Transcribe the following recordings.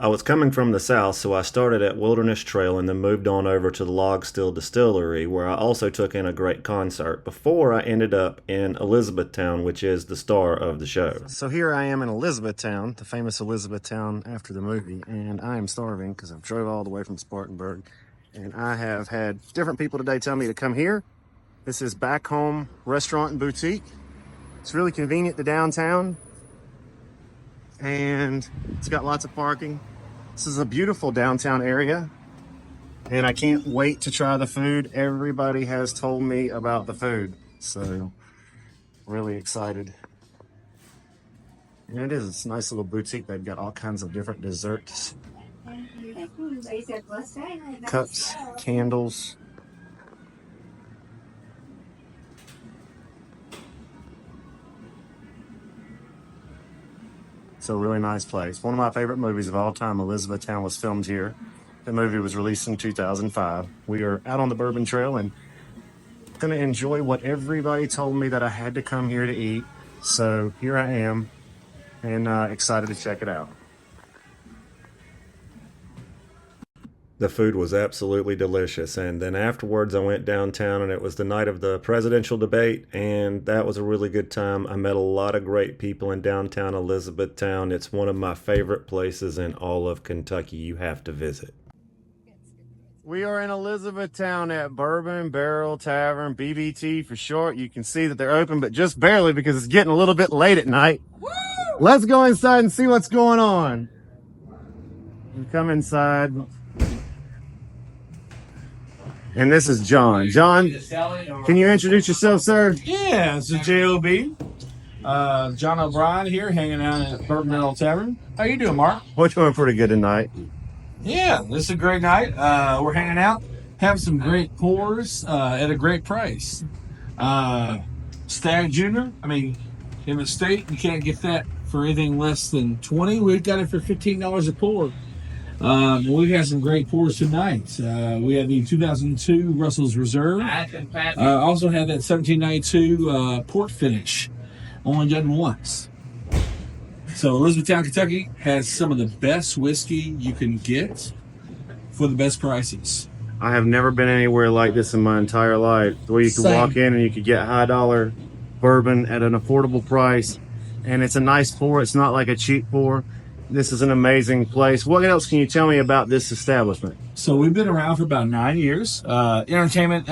I was coming from the south, so I started at Wilderness Trail and then moved on over to the Log Still Distillery, where I also took in a great concert before I ended up in Elizabethtown, which is the star of the show. So here I am in Elizabethtown, the famous Elizabethtown after the movie, and I am starving because I've drove all the way from Spartanburg, and I have had different people today tell me to come here. This is Back Home Restaurant and Boutique. It's really convenient to downtown, and it's got lots of parking. This is a beautiful downtown area, and I can't wait to try the food. Everybody has told me about the food, so really excited. And it is, it's a nice little boutique. They've got all kinds of different desserts, cups, candles. It's a really nice place. One of my favorite movies of all time, Elizabethtown, was filmed here. The movie was released in 2005. We are out on the Bourbon Trail and going to enjoy what everybody told me that I had to come here to eat. So here I am, and excited to check it out. The food was absolutely delicious, and then afterwards I went downtown, and it was the night of the presidential debate, and that was a really good time. I met a lot of great people in downtown Elizabethtown. It's one of my favorite places in all of Kentucky. You have to visit. We are in Elizabethtown at Bourbon Barrel Tavern, BBT for short. You can see that they're open, but just barely because it's getting a little bit late at night. Woo! Let's go inside and see what's going on. We come inside. And this is John. John, can you introduce yourself, sir? Yeah, this is J.O.B. John O'Brien here, hanging out at Bourbon Barrel Tavern. How you doing, Mark? We're doing pretty good tonight. Yeah, this is a great night. We're hanging out, having some great pours at a great price. Stag Junior, I mean, in the state, you can't get that for anything less than $20. We've got it for $15 a pour. We've had some great pours tonight. We have the 2002 Russell's Reserve. Also had that 1792 port finish. Only done once. So Elizabethtown, Kentucky has some of the best whiskey you can get for the best prices. I have never been anywhere like this in my entire life, where you could walk in and you could get high dollar bourbon at an affordable price. And it's a nice pour. It's not like a cheap pour. This is an amazing place. What else can you tell me about this establishment? So we've been around for about 9 years. Entertainment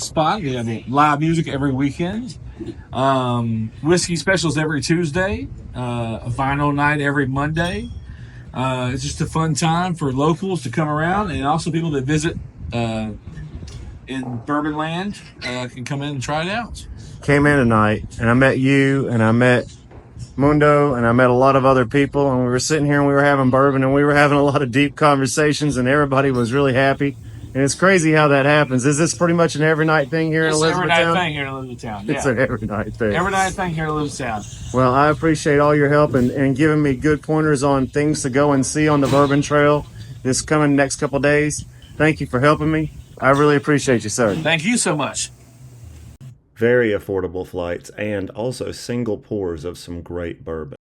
spot. We have live music every weekend. Whiskey specials every Tuesday. A vinyl night every Monday. It's just a fun time for locals to come around, and also people that visit in Bourbon Land can come in and try it out. Came in tonight, and I met you, and I met Mundo, and I met a lot of other people, and we were sitting here and we were having bourbon, and we were having a lot of deep conversations, and everybody was really happy. And it's crazy how that happens. Is this pretty much an every night thing here in Elizabethtown? It's an every night thing here in Elizabethtown. Yeah. It's an every night thing. Every night thing here in Elizabethtown. Well, I appreciate all your help and giving me good pointers on things to go and see on the Bourbon Trail this coming next couple days. Thank you for helping me. I really appreciate you, sir. Thank you so much. Very affordable flights, and also single pours of some great bourbon.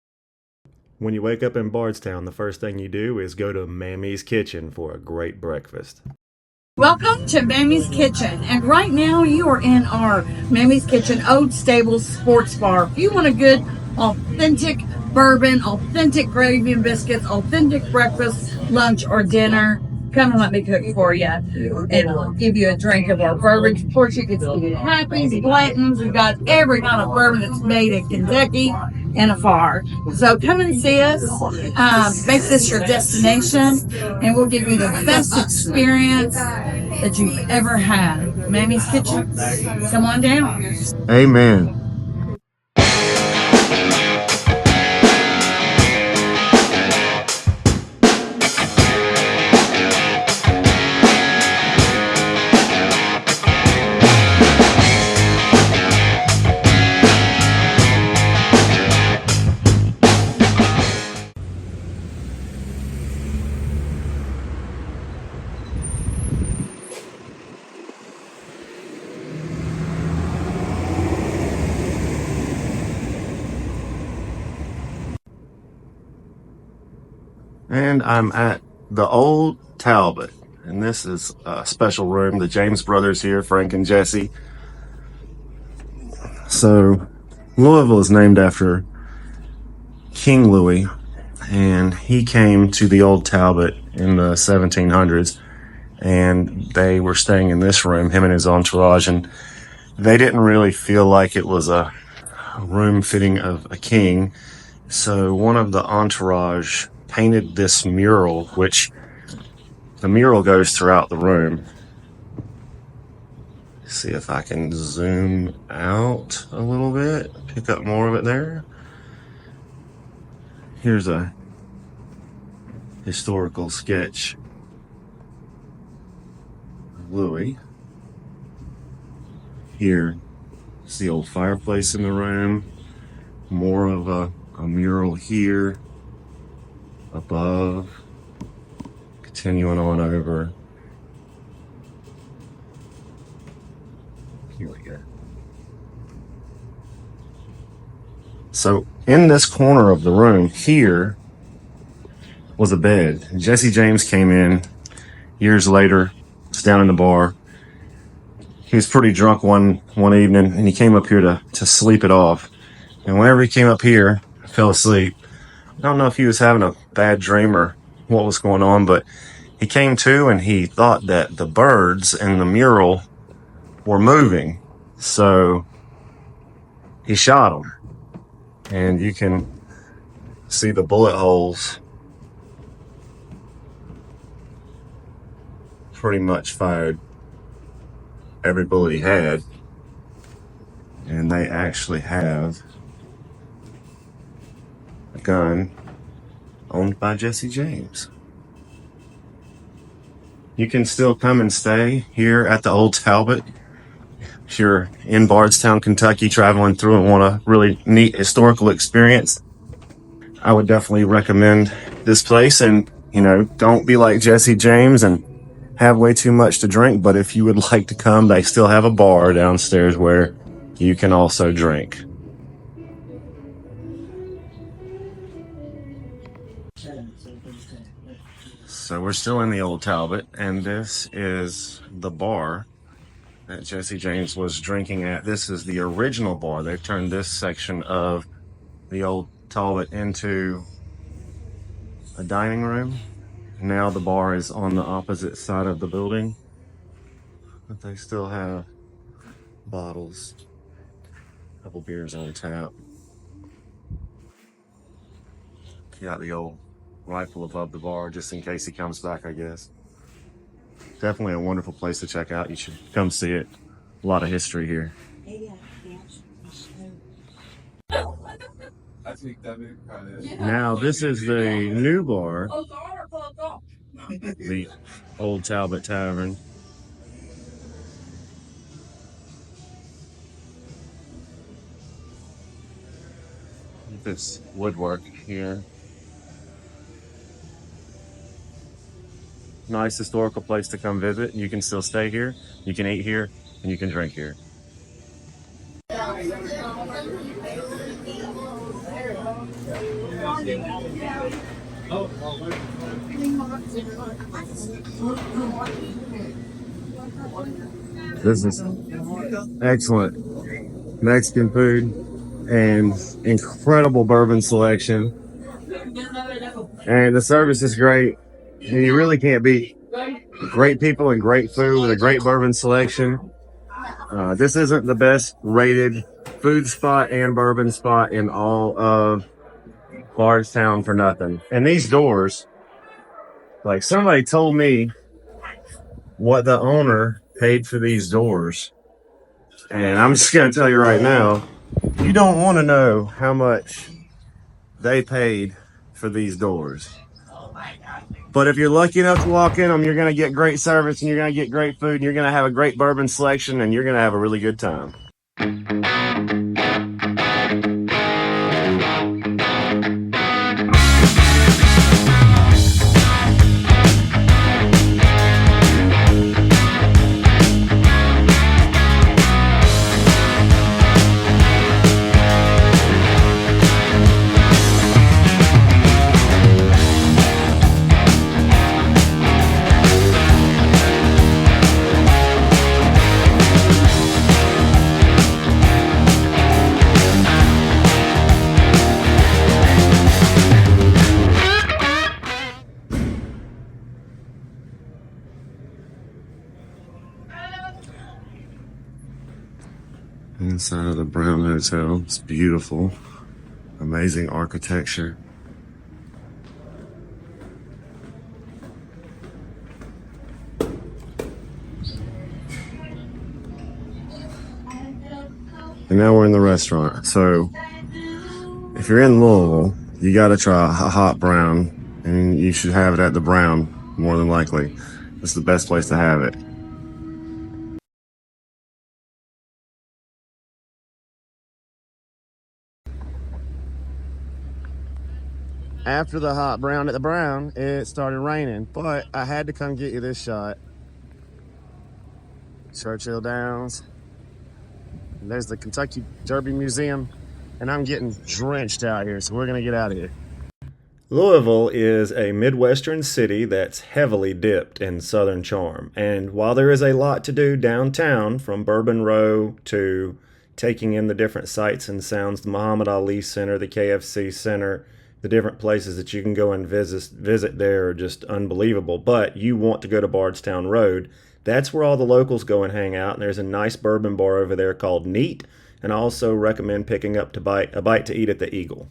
When you wake up in Bardstown, the first thing you do is go to Mammy's Kitchen for a great breakfast. Welcome to Mammy's Kitchen, and right now you are in our Mammy's Kitchen Old Stables Sports Bar. If you want a good, authentic bourbon, authentic gravy and biscuits, authentic breakfast, lunch, or dinner, come and let me cook for you. And I'll give you a drink of our bourbon. Of course, you can see Happy's, Blanton's. We've got every kind of bourbon that's made in Kentucky and afar. So come and see us. Make this your destination, and we'll give you the best experience that you've ever had. Mammy's Kitchen, come on down. Amen. And I'm at the Old Talbot. And this is a special room. The James brothers here, Frank and Jesse. So Louisville is named after King Louis. And he came to the Old Talbot in the 1700s. And they were staying in this room, him and his entourage. And they didn't really feel like it was a room fitting of a king. So one of the entourage painted this mural, which the mural goes throughout the room. See if I can zoom out a little bit, pick up more of it there. Here's a historical sketch of Louis. Here is the old fireplace in the room. More of a mural here above, continuing on over. Here we go. So in this corner of the room here was a bed. Jesse James came in years later, was down in the bar. He was pretty drunk one evening, and he came up here to sleep it off. And whenever he came up here, I fell asleep. I don't know if he was having a bad dream or what was going on, but he came to and he thought that the birds in the mural were moving. So he shot them. And you can see the bullet holes pretty much fired every bullet he had. And they actually have a gun owned by Jesse James. You can still come and stay here at the Old Talbot. If you're in Bardstown, Kentucky, traveling through and want a really neat historical experience, I would definitely recommend this place. And, don't be like Jesse James and have way too much to drink. But if you would like to come, they still have a bar downstairs where you can also drink. So we're still in the Old Talbot, and this is the bar that Jesse James was drinking at. This is the original bar. They've turned this section of the Old Talbot into a dining room. Now the bar is on the opposite side of the building, but they still have bottles, a couple beers on tap. Got the old rifle above the bar just in case he comes back, I guess. Definitely a wonderful place to check out. You should come see it. A lot of history here. Now this is the new bar, the Old Talbot Tavern. This woodwork here. Nice historical place to come visit. You can still stay here, you can eat here, and you can drink here. This is excellent Mexican food and incredible bourbon selection. And the service is great. You really can't beat great people and great food with a great bourbon selection. This isn't the best rated food spot and bourbon spot in all of Bardstown for nothing. And these doors, like somebody told me what the owner paid for these doors. And I'm just going to tell you right now, you don't want to know how much they paid for these doors. But if you're lucky enough to walk in them, you're going to get great service and you're going to get great food and you're going to have a great bourbon selection and you're going to have a really good time. Inside of the Brown Hotel. It's beautiful. Amazing architecture. And now we're in the restaurant. So if you're in Louisville, you got to try a hot brown, and you should have it at the Brown more than likely. It's the best place to have it. After the hot brown at the Brown, it started raining, but I had to come get you this shot. Churchill Downs. And there's the Kentucky Derby Museum, and I'm getting drenched out here, so we're gonna get out of here. Louisville is a Midwestern city that's heavily dipped in Southern charm. And while there is a lot to do downtown, from Bourbon Row to taking in the different sights and sounds, the Muhammad Ali Center, the KFC Center, the different places that you can go and visit there are just unbelievable. But you want to go to Bardstown Road. That's where all the locals go and hang out. And there's a nice bourbon bar over there called Neat. And I also recommend picking up a bite to eat at the Eagle.